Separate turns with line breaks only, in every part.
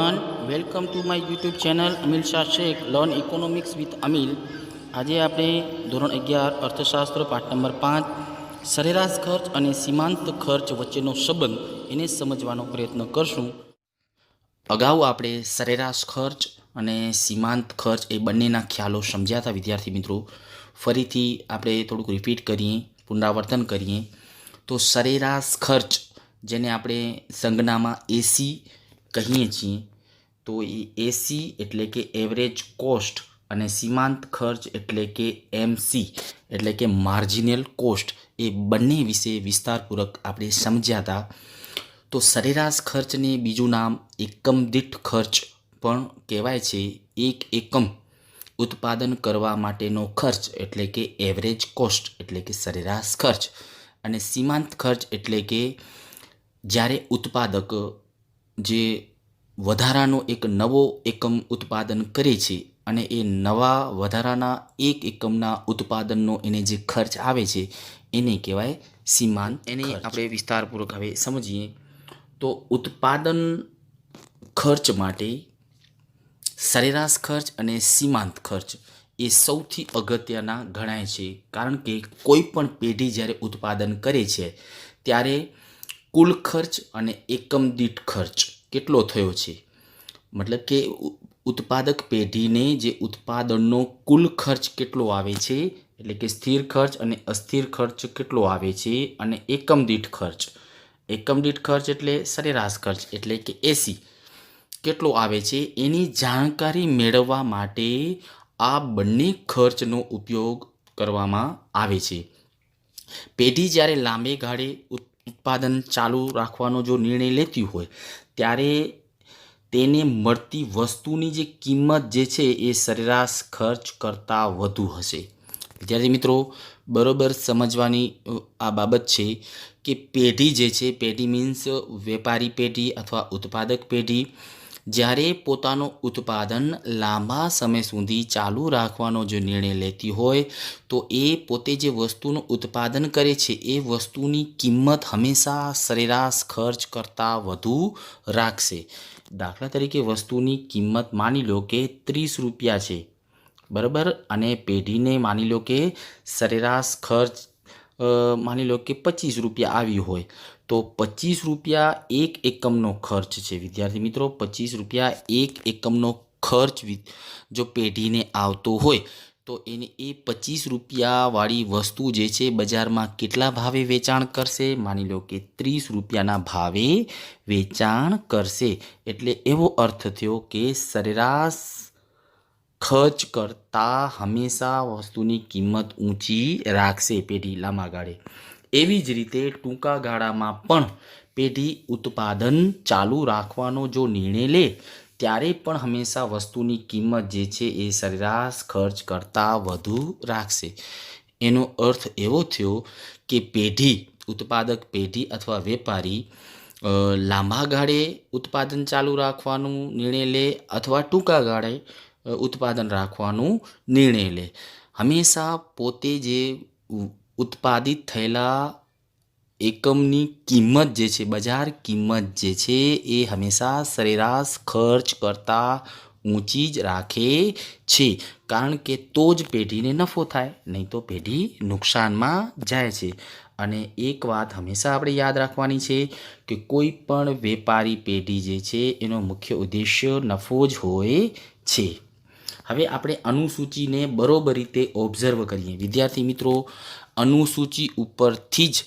Everyone, welcome to my YouTube channel Amil Shah Sheikh learn economics with Amil. आज आपणे धोरण 11 अर्थशास्त्र पाठ नंबर 5 सरेराश खर्च और सीमांत खर्च वच्चेनो संबंध एने समझवानो प्रयत्न करशुं। अगाऊ आपणे सरेराश खर्च और सीमांत खर्च ए बंनेना ख्यालों समझ्या था विद्यार्थी मित्रों। फरीथी आपणे थोड़ुंक रिपीट करीए, पुनरावर्तन करीए तो सरेराश खर्च जेने आपणे संज्ञामां एसी कहीए छीए तो एसी एटले के एवरेज कोस्ट और सीमांत खर्च एटले के एमसी एटले के मार्जिनल कोस्ट ए बंने विषे विस्तारपूर्वक आपणे समझ्या था। तो सरेराश खर्च ने बीजू नाम एकम दीठ खर्च पण कहेवाय छे। एक एकम उत्पादन करवा माटेनो खर्च एटले के एवरेज कोस्ट एटले के सरेराश खर्च और सीमांत खर्च एटले के ज्यारे उत्पादक जे वधारानो एक नवो एकम उत्पादन करे छे अने ए नवा वधाराना एक एकमना उत्पादननो एने जे खर्च आवे छे एने कहेवाय सीमांत। एने आपणे विस्तारपूर्वक हवे समझीए तो उत्पादन खर्च माटे सरेराश खर्च अने सीमांत खर्च ए सौथी अगत्यना गणाय छे। कारण के कोईपण पेढ़ी ज्यारे उत्पादन करे छे त्यारे कुल खर्च अने एकम दीठ खर्च केटलो थयो छे, मतलब के उत्पादक पेढ़ी ने जे उत्पादननो कुल खर्च केटलो आवे छे एटले के स्थिर खर्च अने अस्थिर खर्च केटलो आवे छे अने एकम दीठ खर्च एटले सरेराश खर्च एटले के एसी केटलो आवे छे एनी जाणकारी मेळववा माटे आ बंने खर्चनो उपयोग करवामां आवे छे। पेढ़ी ज्यारे लांबे गाळे उत्पादन चालू राखवानो जो निर्णय लेती होय त्यारे तेने मळती वस्तुनी जे किंमत जे छे ए सरेराश खर्च करता वधु हशे। विद्यार्थी मित्रों, बरोबर समझवानी आ बाबत छे कि पेढ़ी जे छे, पेढ़ी मीन्स वेपारी पेढ़ी अथवा उत्पादक पेढ़ी ज्यारे पोतानो उत्पादन लांबा समय सुधी चालू राखवानो जो निर्णय लेती होय तो ए पोते जे वस्तुनुं उत्पादन करे छे ए वस्तुनी किंमत हमेशा सरेराश खर्च करता वधु राखशे। दाखला तरीके वस्तुनी किंमत मानी लो के 30 रुपया छे, बराबर, अने पेढ़ी ने मानी लो के सरेराश खर्च मानी लो कि 25 रुपया आवी होय तो 25 रुपया एक एकमनो खर्च छे। विद्यार्थी मित्रों, 25 रुपया एक एकमनो खर्च जो पेढ़ी ने आवतो होय तो एने ए 25 रुपया वाली वस्तु जे छे बजार में केटला भावे वेचाण करशे, मानी लो कि 30 रुपयाना भावे वेचाण करशे। एटले एवो अर्थ थयो कि सरेराश खर्च करता हमेशा वस्तुनी किंमत ऊंची राखशे पेढ़ी लांबा गाळे। एवी ज रीते टूंका गाळामां पण पेढ़ी उत्पादन चालू राखवानो जो निर्णय ले त्यारे पण हमेशा वस्तुनी किंमत जे छे ए सरेराश खर्च करता वधु राखशे। एनो अर्थ एवो थयो कि पेढ़ी, उत्पादक पेढ़ी अथवा वेपारी लांबा गाळे उत्पादन चालू राखवानो निर्णय ले अथवा टूंका गाळे उत्पादन राखवानो निर्णय ले, हमेशा पोते जे उत्पादित थयेला एकमनी किंमत जे छे, बजार किंमत जे छे ए हमेशा सरेराश खर्च करता ऊंची ज राखे छे। कारण के तो ज पेढ़ीने नफो थाय, नहीं तो पेढ़ी नुकसानमां जाय छे। अने एक बात हमेशा आपणे याद राखवानी छे कि कोई पण वेपारी पेढ़ी जे छे एनो मुख्य उद्देश्य नफो ज होय छे। हवे आपणे अनुसूचीने बरोबर रीते ऑब्जर्व करीए। विद्यार्थी मित्रों, अनुसूची उपरथी ज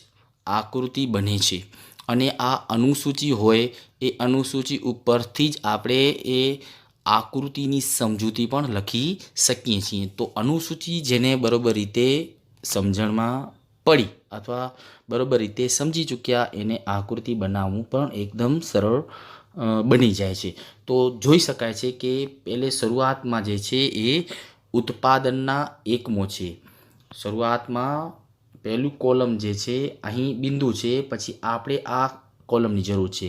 आकृति बने छे अने आ अनुसूची होय ए अनुसूची उपरथी ज आपणे ए आकृतिनी समजूती पण लखी सकीए छीए। तो अनुसूची जेने बरोबर रीते समझणमां पड़ी अथवा बरोबर रीते समझी चूक्या एने आकृति बनाववुं पण एकदम सरळ बनी जाय छे। तो जोई शकाय छे कि पहले शरूआतमां जे छे ए उत्पादनना एकमो छे। शरूआतमां पहलू कॉलम जे छे अहीं बिंदु छे, पछी आपणे आ कॉलमनी जरूर छे।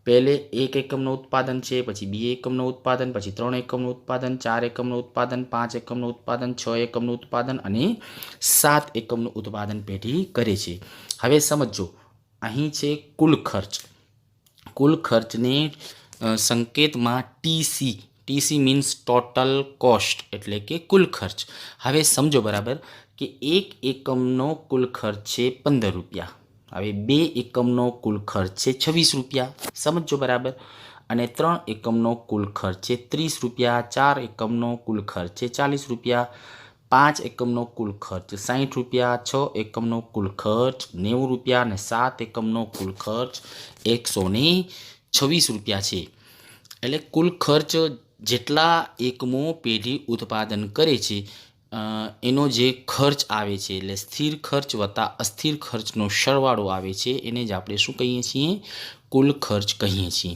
पहले 1 एकमनो उत्पादन छे, पछी 2 एकमनो उत्पादन, पछी 3 एकमनो उत्पादन, 4 एकमनो उत्पादन, 5 एकमनो उत्पादन, 6 एकमनो उत्पादन अने 7 एकमनो उत्पादन पेढ़ी करे छे। हवे समझो, अहीं छे कुल खर्च। कुल खर्च ने સંકેતમાં ટીસી મીન્સ ટોટલ કોસ્ટ એટલે કે કુલ ખર્ચ. હવે સમજો બરાબર કે 1 એકમનો કુલ ખર્ચ છે 15 રૂપિયા. હવે 2 એકમનો કુલ ખર્ચ છે 26 રૂપિયા. સમજો બરાબર. અને 3 એકમનો કુલ ખર્ચ છે 30 રૂપિયા. 4 એકમનો કુલ ખર્ચ છે 40 રૂપિયા. 5 એકમનો કુલ ખર્ચ 60 રૂપિયા. 6 એકમનો કુલ ખર્ચ 90 રૂપિયા. અને 7 એકમનો કુલ ખર્ચ 126 રૂપિયા છે. એટલે કુલ ખર્ચ જેટલા એકમો પેઢી ઉત્પાદન કરે છે એનો જે ખર્ચ આવે છે એટલે સ્થિર ખર્ચ વત્તા અસ્થિર ખર્ચનો સરવાળો આવે છે એને જ આપણે શું કહીએ છીએ? કુલ ખર્ચ કહીએ છીએ.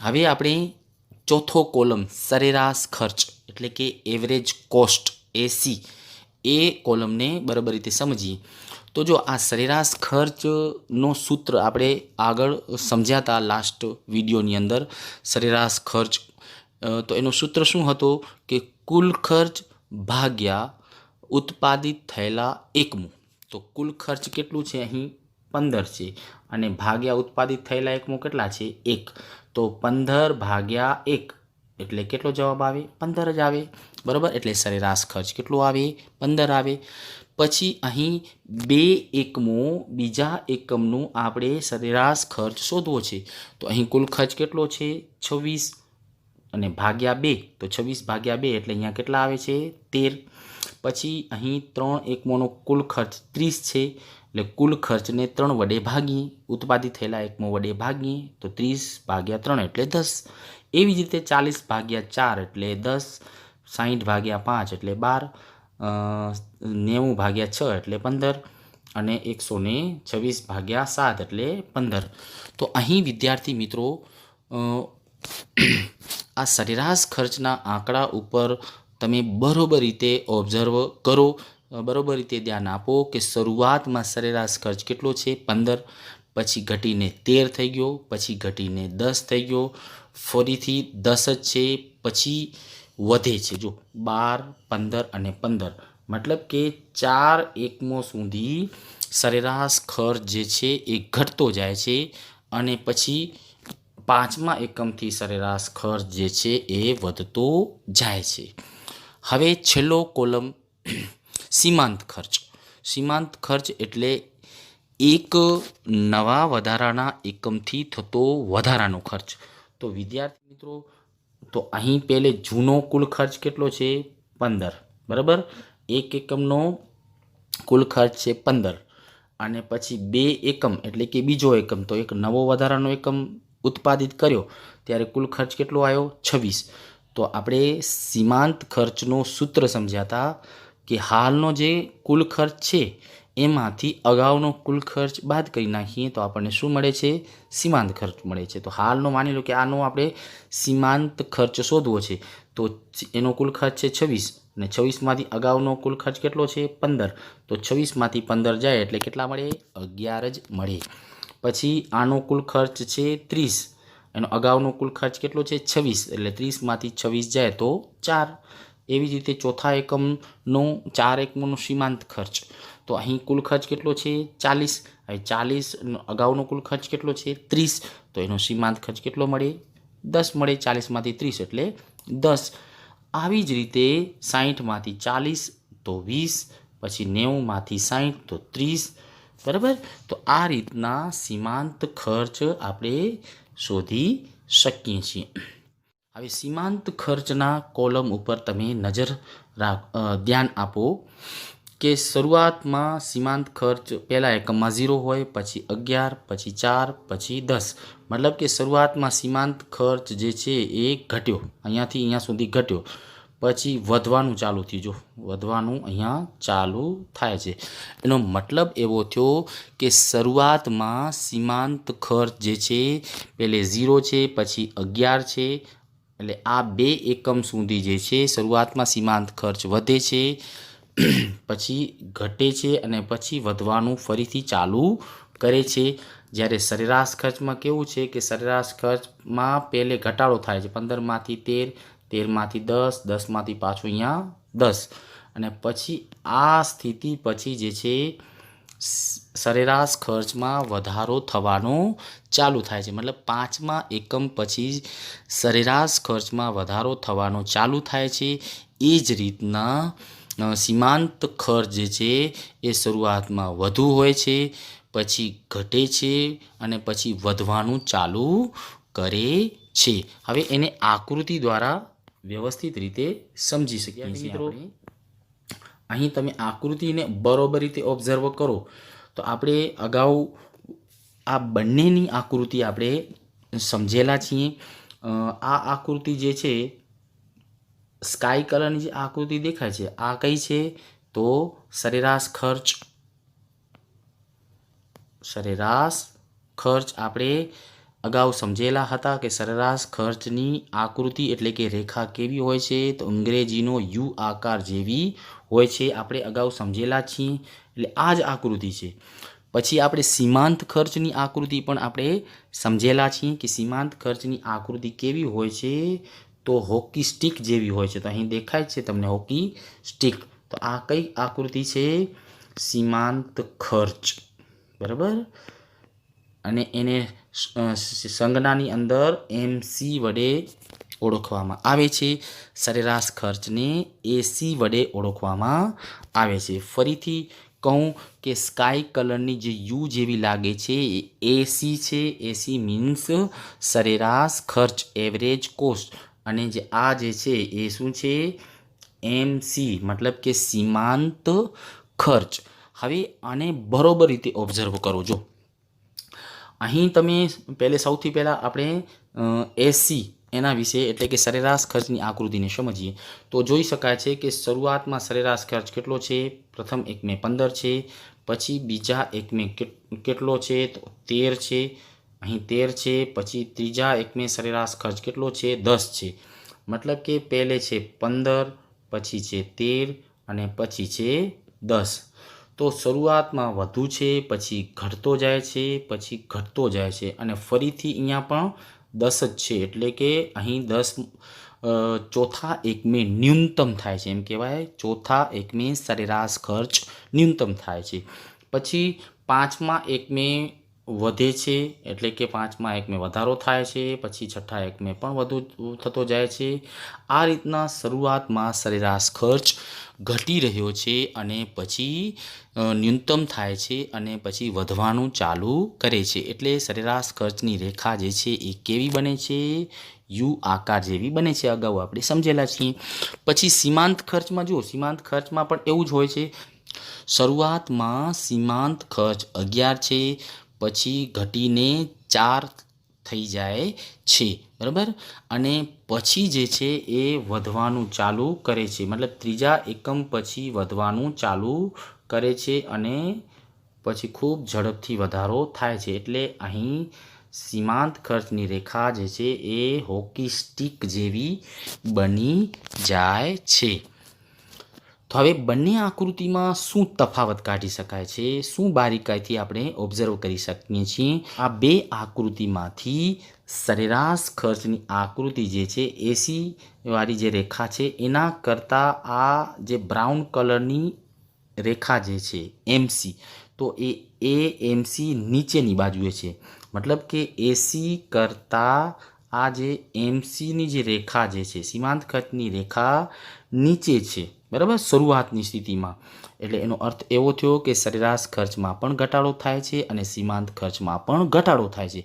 હવે આપણે ચોથો કોલમ સરેરાશ ખર્ચ એટલે કે એવરેજ કોસ્ટ એસી એ કોલમને બરાબર રીતે સમજીએ. તો જો આ સરેરાશ ખર્ચનો સૂત્ર આપણે આગળ સમજ્યા હતા લાસ્ટ વિડીયોની અંદર. સરેરાશ ખર્ચ તો એનો સૂત્ર શું હતો કે કુલ ખર્ચ ભાગ્યા ઉત્પાદિત થયેલા એકમો. તો કુલ ખર્ચ કેટલું છે? અહીં 15 છે અને ભાગ્યા ઉત્પાદિત થયેલા એકમો કેટલા છે? 1. તો 15 ભાગ્યા 1 એટલે કેટલો જવાબ આવે? 15 જ આવે. બરાબર. એટલે સરેરાશ ખર્ચ કેટલો આવે? 15 આવે. પછી અહીં 2 એકમો બીજા એકમનું આપણે સરેરાશ ખર્ચ શોધવો છે. તો અહીં કુલ ખર્ચ કેટલો છે? 26 અને ભાગ્યા 2 તો 26 ભાગ્યા 2 એટલે અહીંયા કેટલા આવે છે? 13. પછી અહીં 3 એકમોનો કુલ ખર્ચ 30 છે એટલે કુલ ખર્ચને 3 વડે ભાગીએ. ઉત્પાદિત થયેલા એકમો વડે ભાગીએ તો 30 ભાગ્યા 3 એટલે 10. એવી જ રીતે 40 ભાગ્યા 4 એટલે 10. 60 ભાગ્યા 5 એટલે 12. 90 ભાગ્યા 6 એટલે 15 અને 126 ભાગ્યા 7 એટલે 15. તો અહીં વિદ્યાર્થી મિત્રો આ સરેરાશ ખર્ચના આંકડા ઉપર તમે બરોબર રીતે ઓબ્ઝર્વ કરો, બરોબર રીતે ધ્યાન આપો કે શરૂઆતમાં સરેરાશ ખર્ચ કેટલો છે? 15. પછી ઘટીને 13 થઈ ગયો. પછી ઘટીને 10 થઈ ગયો. ફરીથી 10 જ છે. પછી વધે છે જો 12, 15 અને 15. મતલબ કે 4 એકમો સુધી સરેરાશ ખર્ચ જે છે એ ઘટતો જાય છે અને પછી 5મા એકમથી સરેરાશ ખર્ચ જે છે એ વધતો જાય છે. હવે છેલ્લો કોલમ સીમાંત ખર્ચ. સીમાંત ખર્ચ એટલે એક નવા વધારાના એકમથી થતો વધારાનો ખર્ચ. તો વિદ્યાર્થી મિત્રો તો અહીં પહેલે જૂનો કુલ ખર્ચ કેટલો છે? 15. બરાબર. 1 એકમનો કુલ ખર્ચ છે 15 અને પછી 2 એકમ એટલે કે બીજો એકમ તો એક નવો વધારાનો એકમ ઉત્પાદિત કર્યો ત્યારે કુલ ખર્ચ કેટલો આવ્યો? 26. તો આપણે સીમાંત ખર્ચનો સૂત્ર સમજ્યા હતા કે હાલનો જે કુલ ખર્ચ છે એમાંથી અગાઉનો કુલ ખર્ચ બાદ કરી નાખીએ તો આપણને શું મળે છે? સીમાંત ખર્ચ મળે છે. તો હાલનો માની લો કે આનો આપણે સીમાંત ખર્ચ શોધવો છે તો એનો કુલ ખર્ચ છે 26 અને 26માંથી અગાઉનો કુલ ખર્ચ કેટલો છે? 15. તો 26માંથી 15 જાય એટલે કેટલા મળે? 11 જ મળે. પછી આનો કુલ ખર્ચ છે 30. એનો અગાઉનો કુલ ખર્ચ કેટલો છે? 26. એટલે 30માંથી 26 જાય તો 4. એવી જ રીતે ચોથા એકમનો 4 એકમોનો સીમાંત ખર્ચ. તો અહીં કુલ ખર્ચ કેટલો છે? 40. હવે 40 અગાઉનો કુલ ખર્ચ કેટલો છે? 30. તો એનો સીમાંત ખર્ચ કેટલો મળે? 10 મળે. 40માંથી 30 એટલે 10. આવી જ રીતે 60માંથી 40 તો 20. પછી 90માંથી 60 તો 30. બરાબર. તો આ રીતના સીમાંત ખર્ચ આપણે શોધી શકીએ છીએ. હવે સીમાંત ખર્ચના કોલમ ઉપર તમે નજર ધ્યાન આપો કે શરૂઆતમાં સીમાંત ખર્ચ પહેલા એકમમાં 0 હોય, પછી 11, પછી 4, પછી 10. મતલબ કે શરૂઆતમાં સીમાંત ખર્ચ જે છે એ ઘટ્યો, અહીંયાથી અહીંયા સુધી ઘટ્યો, પછી વધવાનું ચાલુ થયું. જો વધવાનું અહીંયા ચાલુ થાય છે એનો મતલબ એવો થયો કે શરૂઆતમાં સીમાંત ખર્ચ જે છે પહેલે 0 છે, પછી 11 છે. એટલે આ 2 એકમ સુધી જે છે શરૂઆતમાં સીમાંત ખર્ચ વધે છે, પછી ઘટે છે અને પછી વધવાનું ફરીથી ચાલુ કરે છે. જ્યારે સરેરાશ ખર્ચમાં કેવું છે કે સરેરાશ ખર્ચમાં પહેલે ઘટાડો થાય છે, 15માંથી 13, 13માંથી 10, 10માંથી પાછું અહીંયા 10 અને પછી આ સ્થિતિ પછી જે છે સરેરાશ ખર્ચમાં વધારો થવાનો ચાલુ થાય છે, મતલબ 5મા એકમ પછી સરેરાશ ખર્ચમાં વધારો થવાનો ચાલુ થાય છે. એ જ રીતના સીમાંત ખર્ચ જે છે એ શરૂઆતમાં વધુ હોય છે, પછી ઘટે છે અને પછી વધવાનું ચાલુ કરે છે. હવે એને આકૃતિ દ્વારા વ્યવસ્થિત રીતે સમજી શકીએ છીએ મિત્રો. અહીં તમે આકૃતિને બરોબર રીતે ઓબ્ઝર્વ કરો તો આપણે અગાઉ આ બંનેની આકૃતિ આપણે સમજેલા છીએ. આ આકૃતિ જે છે સ્કાય કલરની જે આકૃતિ દેખાય છે આ કઈ છે તો સરેરાશ ખર્ચ આપણે અગાઉ સમજેલા હતા કે સરેરાશ ખર્ચની આકૃતિ એટલે કે રેખા કેવી હોય છે તો અંગ્રેજીનો યુ આકાર જેવી હોય છે. આપણે અગાઉ સમજેલા છીએ એટલે આ જ આકૃતિ છે. પછી આપણે સીમાંત ખર્ચની આકૃતિ પણ આપણે સમજેલા છીએ કે સીમાંત ખર્ચની આકૃતિ કેવી હોય છે તો હોકી સ્ટિક જેવી હોય છે. તો અહીં દેખાય છે તમને હોકી સ્ટિક. તો આ કઈ આકૃતિ છે સીમાંત ખર્ચ, બરાબર. અને એને સંજ્ઞાની અંદર MC વડે ઓળખવામાં આવે છે. સરેરાશ ખર્ચને AC વડે ઓળખવામાં આવે છે. ફરીથી કહું કે સ્કાય કલરની જે યુ જેવી લાગે છે એ AC છે. AC મીન્સ સરેરાશ ખર્ચ, એવરેજ કોસ્ટ. અને જે આ જે છે એ શું છે MC મતલબ કે સીમાંત ખર્ચ. હવે આને બરોબર રીતે ઓબ્ઝર્વ કરો. જો અહીં તમે સૌથી પહેલાં આપણે AC એના વિશે એટલે કે સરેરાશ ખર્ચની આકૃતિને સમજીએ તો જોઈ શકાય છે કે શરૂઆતમાં સરેરાશ ખર્ચ કેટલો છે, પ્રથમ એકમે 15 છે, પછી બીજા એકમે કેટલો છે તો 13 છે, અહીં 13 છે, પછી ત્રીજા એકમે સરેરાશ ખર્ચ કેટલો છે 10 છે. મતલબ કે પહેલે છે 15, પછી છે 13 અને પછી છે 10. તો શરૂઆતમાં વધુ છે, પછી ઘટતો જાય છે, પછી ઘટતો જાય છે અને ફરીથી અહીંયા પણ 10 જ છે. એટલે કે અહીં 10 ચોથા એકમે ન્યૂનતમ થાય છે, એમ કહેવાય ચોથા એકમે સરેરાશ ખર્ચ ન્યૂનતમ થાય છે. પછી 5મા એકમે વધે છે એટલે કે 5મા એકમે વધારો થાય છે, પછી 6ઠ્ઠા એકમે પણ વધુ થતો જાય છે. આ રીતના શરૂઆતમાં સરેરાશ ખર્ચ ઘટી રહ્યો છે અને પછી ન્યૂનતમ થાય છે અને પછી વધવાનું ચાલુ કરે છે. એટલે સરેરાશ ખર્ચની રેખા જે છે એ કેવી બને છે યુ આકાર જેવી બને છે. અગાઉ આપણે સમજેલા છીએ. પછી સીમાંત ખર્ચમાં જુઓ, સીમાંત ખર્ચમાં પણ એવું જ હોય છે. શરૂઆતમાં સીમાંત ખર્ચ 11 છે, પછી ઘટીને 4 થઈ જાય છે, બરાબર. અને પછી જે છે એ વધવાનું ચાલુ કરે છે, મતલબ ત્રીજા એકમ પછી વધવાનું ચાલુ કરે છે અને પછી ખૂબ ઝડપથી વધારો થાય છે. એટલે અહીં સીમાંત ખર્ચની રેખા જે છે એ હોકી સ્ટિક જેવી બની જાય છે. તો હવે બંને આકૃતિમાં શું તફાવત કાઢી શકાય છે, શું બારીકાઈથી આપણે ઓબ્ઝર્વ કરી શકીએ છીએ. આ બે આકૃતિમાંથી સરેરાશ ખર્ચની આકૃતિ જે છે AC વાળી જે રેખા છે એના કરતાં આ જે બ્રાઉન કલરની રેખા જે છે MC, તો એ MC નીચેની બાજુએ છે. મતલબ કે AC કરતાં આ જે MCની જે રેખા જે છે સીમાંત ખર્ચની રેખા નીચે છે, બરાબર, શરૂઆતની સ્થિતિમાં. એટલે એનો અર્થ એવો થયો કે સરેરાશ ખર્ચમાં પણ ઘટાડો થાય છે અને સીમાંત ખર્ચમાં પણ ઘટાડો થાય છે.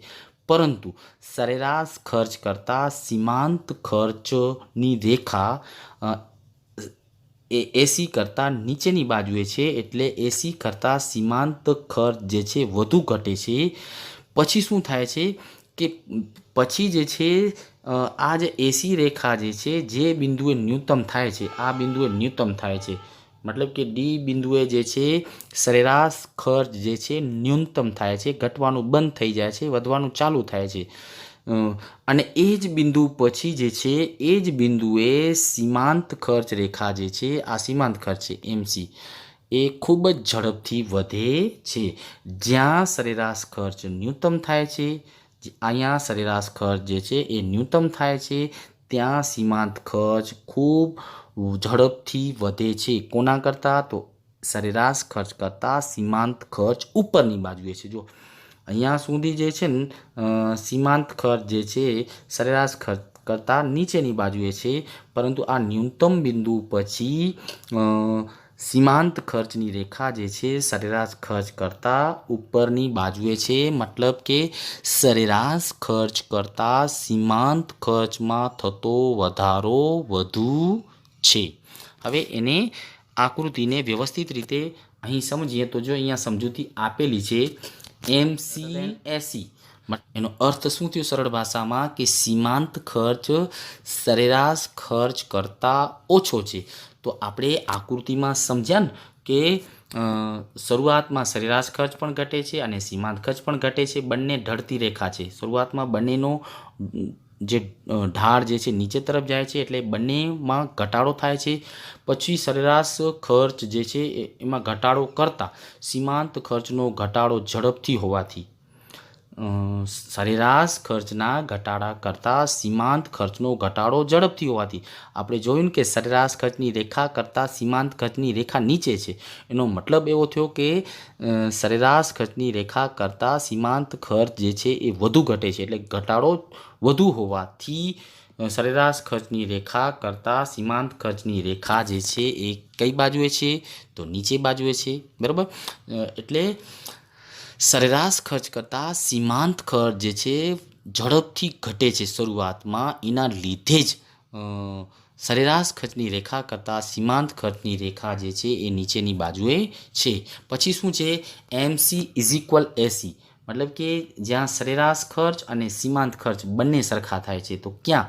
પરંતુ સરેરાશ ખર્ચ કરતાં સીમાંત ખર્ચની રેખા એ AC કરતાં નીચેની બાજુએ છે. એટલે AC કરતાં સીમાંત ખર્ચ જે છે વધુ ઘટે છે. પછી શું થાય છે કે પછી જે છે આ જે AC રેખા જે છે જે બિંદુએ ન્યૂનતમ થાય છે આ બિંદુએ ન્યૂનતમ થાય છે. મતલબ કે D બિંદુએ જે છે સરેરાશ ખર્ચ જે છે ન્યૂનતમ થાય છે, ઘટવાનું બંધ થઈ જાય છે, વધવાનું ચાલુ થાય છે. અને એ જ બિંદુ પછી જે છે એ જ બિંદુએ સીમાંત ખર્ચ રેખા જે છે આ સીમાંત ખર્ચ છે MC એ ખૂબ જ ઝડપથી વધે છે. જ્યાં સરેરાશ ખર્ચ ન્યૂનતમ થાય છે, અહીંયા સરેરાશ ખર્ચ જે છે એ ન્યૂનતમ થાય છે, ત્યાં સીમાંત ખર્ચ ખૂબ ઝડપથી વધે છે. કોના કરતાં તો સરેરાશ ખર્ચ કરતાં સીમાંત ખર્ચ ઉપરની બાજુએ છે. જો અહીંયા સુધી જે છે ને સીમાંત ખર્ચ જે છે સરેરાશ ખર્ચ કરતાં નીચેની બાજુએ છે, પરંતુ આ ન્યૂનતમ બિંદુ પછી સીમાંત ખર્ચની રેખા જે છે સરેરાશ ખર્ચ કરતાં ઉપરની બાજુએ છે. મતલબ કે સરેરાશ ખર્ચ કરતાં સીમાંત ખર્ચમાં થતો વધારો વધુ છે. હવે એને આકૃતિને વ્યવસ્થિત રીતે અહીં સમજીએ તો જો અહીંયા સમજૂતી આપેલી છે MCSE. એનો અર્થ શું થયો સરળ ભાષામાં કે સીમાંત ખર્ચ સરેરાશ ખર્ચ કરતાં ઓછો છે. તો આપણે આકૃતિમાં સમજ્યા ને કે શરૂઆતમાં સરેરાશ ખર્ચ પણ ઘટે છે અને સીમાંત ખર્ચ પણ ઘટે છે. બંને ઢળતી રેખા છે. શરૂઆતમાં બંનેનો જે ઢાળ જે છે નીચે તરફ જાય છે, એટલે બંનેમાં ઘટાડો થાય છે. પછી સરેરાશ ખર્ચ જે છે એમાં ઘટાડો કરતાં સીમાંત ખર્ચનો ઘટાડો ઝડપથી હોવાથી સરેરાશ ખર્ચના ઘટાડા કરતાં સીમાંત ખર્ચનો ઘટાડો ઝડપથી હોવાથી આપણે જોયું કે સરેરાશ ખર્ચની રેખા કરતાં સીમાંત ખર્ચની રેખા નીચે છે. એનો મતલબ એવો થયો કે સરેરાશ ખર્ચની રેખા કરતાં સીમાંત ખર્ચ જે છે એ વધુ ઘટે છે, એટલે ઘટાડો વધુ હોવાથી સરેરાશ ખર્ચની રેખા કરતાં સીમાંત ખર્ચની રેખા જે છે એ કઈ બાજુએ છે તો નીચે બાજુએ છે. બરાબર. એટલે સરેરાશ ખર્ચ કરતાં સીમાંત ખર્ચ જે છે ઝડપથી ઘટે છે શરૂઆતમાં, એના લીધે જ સરેરાશ ખર્ચની રેખા કરતાં સીમાંત ખર્ચની રેખા જે છે એ નીચેની બાજુએ છે. પછી શું છે MC = AC, મતલબ કે જ્યાં સરેરાશ ખર્ચ અને સીમાંત ખર્ચ બંને સરખા થાય છે. તો ક્યાં?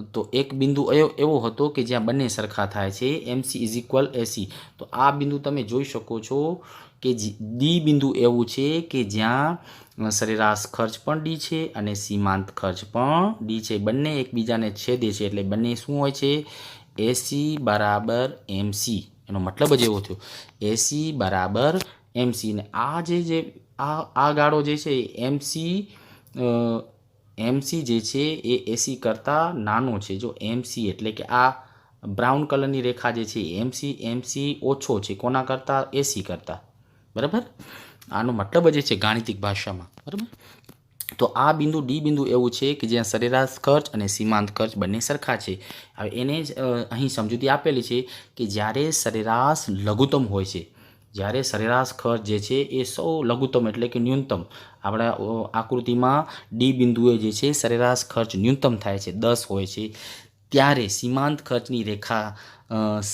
તો એક બિંદુ એવો હતો કે જ્યાં બંને સરખા થાય છે, MC = AC. તો આ બિંદુ તમે જોઈ શકો છો કે ડી બિંદુ એવું છે કે જ્યાં સરેરાશ ખર્ચ પણ ડી છે અને સીમાંત ખર્ચ પણ ડી છે. બંને એકબીજાને છેદે છે, એટલે બંને શું હોય છે AC = MC. એનો મતલબ જ એવો થયો AC = MC. ને આ જે આ ગાળો જે છે MC જે છે એ AC કરતાં નાનો છે. જો MC એટલે કે આ બ્રાઉન કલરની રેખા જે છે MC ઓછો છે કોના કરતાં? AC કરતાં. બરાબર. આનો મતલબ જ છે ગાણિતિક ભાષામાં. બરાબર. તો આ બિંદુ ડી બિંદુ એવું છે કે જ્યાં સરેરાશ ખર્ચ અને સીમાંત ખર્ચ બંને સરખા છે. હવે એને જ અહીં સમજૂતી આપેલી છે કે જ્યારે સરેરાશ લઘુત્તમ હોય છે, જ્યારે સરેરાશ ખર્ચ જે છે એ સૌ લઘુત્તમ એટલે કે ન્યૂનતમ, આપણા આકૃતિમાં ડી બિંદુએ જે છે સરેરાશ ખર્ચ ન્યૂનતમ થાય છે 10 હોય છે, ત્યારે સીમાંત ખર્ચની રેખા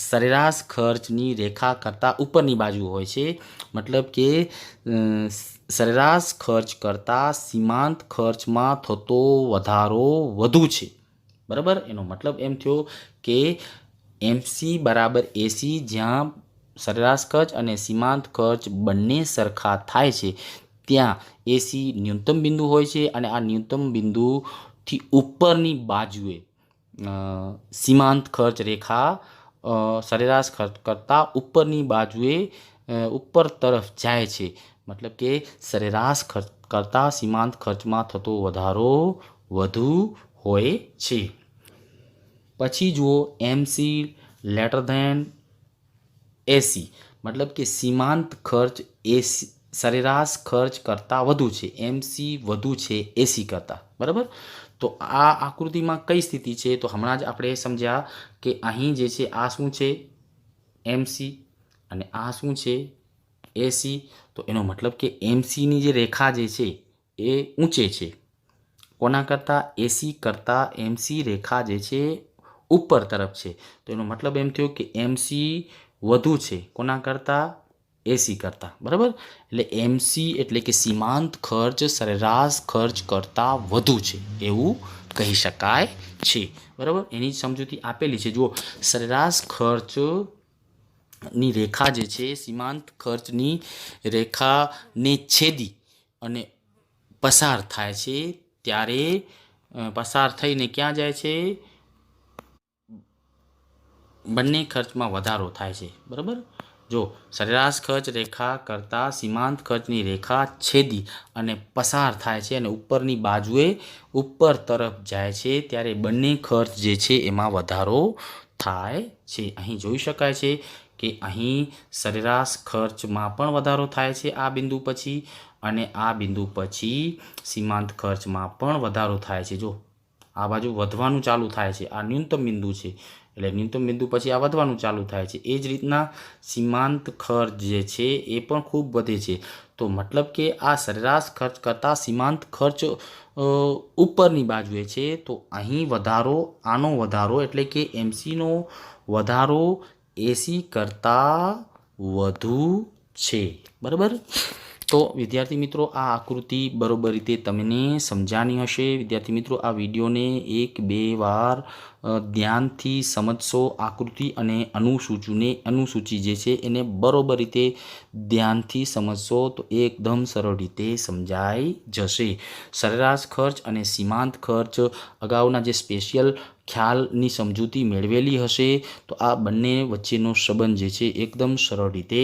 સરેરાશ ખર્ચની રેખા કરતાં ઉપરની બાજુ હોય છે. મતલબ કે સરેરાશ ખર્ચ કરતાં સીમાંત ખર્ચમાં થતો વધારો વધુ છે. બરાબર. એનો મતલબ એમ થયો કે MC = AC, જ્યાં સરેરાશ ખર્ચ અને સીમાંત ખર્ચ બંને સરખા થાય છે ત્યાં AC ન્યૂનતમ બિંદુ હોય છે, અને આ ન્યૂનતમ બિંદુથી ઉપરની બાજુએ સીમાંત ખર્ચ રેખા સરેરાશ ખર્ચ કરતાં ઉપરની બાજુએ ઉપર તરફ જાય છે. મતલબ કે સરેરાશ ખર્ચ કરતાં સીમાંત ખર્ચમાં થતો વધારો વધુ હોય છે. પછી જુઓ MC > AC, મતલબ કે સીમાંત ખર્ચ AC સરેરાશ ખર્ચ કરતાં વધુ છે, MC વધુ છે AC કરતાં. બરાબર. તો આ આકૃતિમાં કઈ સ્થિતિ છે? તો હમણાં જ આપણે સમજ્યા કે અહીં જે છે આ શું છે MC અને આ શું છે AC. તો એનો મતલબ કે MCની જે રેખા જે છે એ ઊંચે છે કોના કરતાં? AC કરતાં MC રેખા જે છે ઉપર તરફ છે. તો એનો મતલબ એમ થયો કે MC વધુ છે કોના કરતાં? AC કરતાં. બરાબર. એટલે MC એટલે કે સીમાંત ખર્ચ સરેરાશ ખર્ચ કરતાં વધુ છે એવું કહી શકાય છે. બરાબર. એની સમજૂતી આપેલી છે. જુઓ, સરેરાશ ખર્ચની રેખા જે છે સીમાંત ખર્ચની રેખાને છેદી અને પસાર થાય છે, ત્યારે પસાર થઈને ક્યાં જાય છે? બંને ખર્ચમાં વધારો થાય છે. બરાબર. જો સરેરાશ ખર્ચ રેખા કરતાં સીમાંત ખર્ચની રેખા છેદી અને પસાર થાય છે અને ઉપરની બાજુએ ઉપર તરફ જાય છે, ત્યારે બંને ખર્ચ જે છે એમાં વધારો થાય છે. અહીં જોઈ શકાય છે કે અહીં સરેરાશ ખર્ચમાં પણ વધારો થાય છે આ બિંદુ પછી, અને આ બિંદુ પછી સીમાંત ખર્ચમાં પણ વધારો થાય છે. જો આ બાજુ વધવાનું ચાલુ થાય છે, આ ન્યૂનતમ બિંદુ છે એટલે ન્યૂનતમ બિંદુ પછી આ વધવાનું ચાલુ થાય છે. એ જ રીતના સીમાંત ખર્ચ જે છે એ પણ ખૂબ વધે છે. તો મતલબ કે આ સરેરાશ ખર્ચ કરતાં સીમાંત ખર્ચ ઉપરની બાજુએ છે. તો અહીં વધારો, આનો વધારો એટલે કે એમસીનો વધારો એસી કરતાં વધુ છે. બરાબર. તો વિદ્યાર્થી મિત્રો, આ આકૃતિ બરોબર રીતે તમને સમજાણી હશે. વિદ્યાર્થી મિત્રો, આ વિડીયોને 1-2 વાર ધ્યાનથી સમજશો. આકૃતિ અને અનુસૂચિ જે છે એને બરોબર રીતે ધ્યાનથી સમજશો તો એકદમ સરળ રીતે સમજાઈ જશે. સરેરાશ ખર્ચ અને સીમાંત ખર્ચ અગાઉના જે સ્પેશિયલ ખ્યાલની સમજૂતી મેળવેલી હશે તો આ બંને વચ્ચેનો સંબંધ જે છે એકદમ સરળ રીતે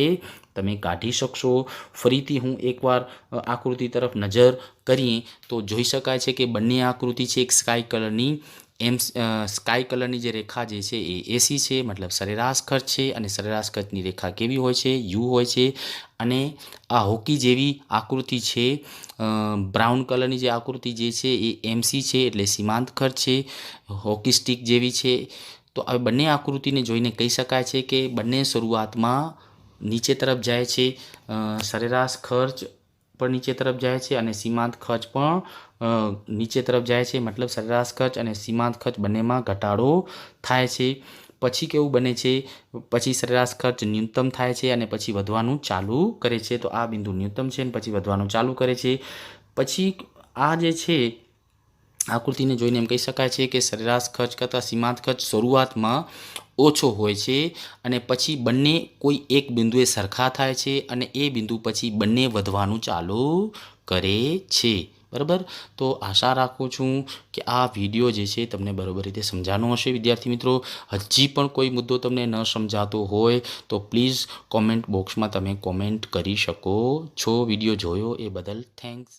તમે કાઢી શકશો. ફરીથી હું એકવાર આકૃતિ તરફ નજર કરીએ તો જોઈ શકાય છે કે બંને આકૃતિ છે એક સ્કાય કલરની. સ્કાય કલરની જે રેખા જે છે એ એસી છે, મતલબ સરેરાશ ખર્ચ છે, અને સરેરાશ ખર્ચની રેખા કેવી હોય છે? યુ હોય છે. અને આ હોકી જેવી આકૃતિ છે, બ્રાઉન કલરની જે આકૃતિ જે છે એ એમસી છે એટલે સીમાંત ખર્ચ છે, હોકી સ્ટિક જેવી છે. તો આ બંને આકૃતિને જોઈને કહી શકાય છે કે બંને શરૂઆતમાં નીચે તરફ જાય છે. સરેરાશ ખર્ચ પણ નીચે તરફ જાય છે અને સીમાંત ખર્ચ પણ નીચે તરફ જાય છે. મતલબ સરેરાશ ખર્ચ અને સીમાંત ખર્ચ બંનેમાં ઘટાડો થાય છે. પછી કેવું બને છે? પછી સરેરાશ ખર્ચ ન્યૂનતમ થાય છે અને પછી વધવાનું ચાલુ કરે છે. તો આ બિંદુ ન્યૂનતમ છે અને પછી વધવાનું ચાલુ કરે છે. પછી આ જે છે આકૃતિને જોઈને એમ કહી શકાય છે કે સરેરાશ ખર્ચ કરતાં સીમાંત ખર્ચ શરૂઆતમાં ઓછો હોય છે અને પછી બંને કોઈ એક બિંદુએ સરખા થાય છે અને એ બિંદુ પછી બંને વધવાનું ચાલુ કરે છે. બરાબર. તો આશા રાખું છું કે આ વિડીયો જે છે તમને બરાબર રીતે સમજાનો હશે. વિદ્યાર્થી મિત્રો, હજી પણ કોઈ મુદ્દો તમને ન સમજાતો હોય તો પ્લીઝ કોમેન્ટ બોક્સમાં તમે કોમેન્ટ કરી શકો છો. વિડીયો જોયો એ બદલ થેન્ક્સ.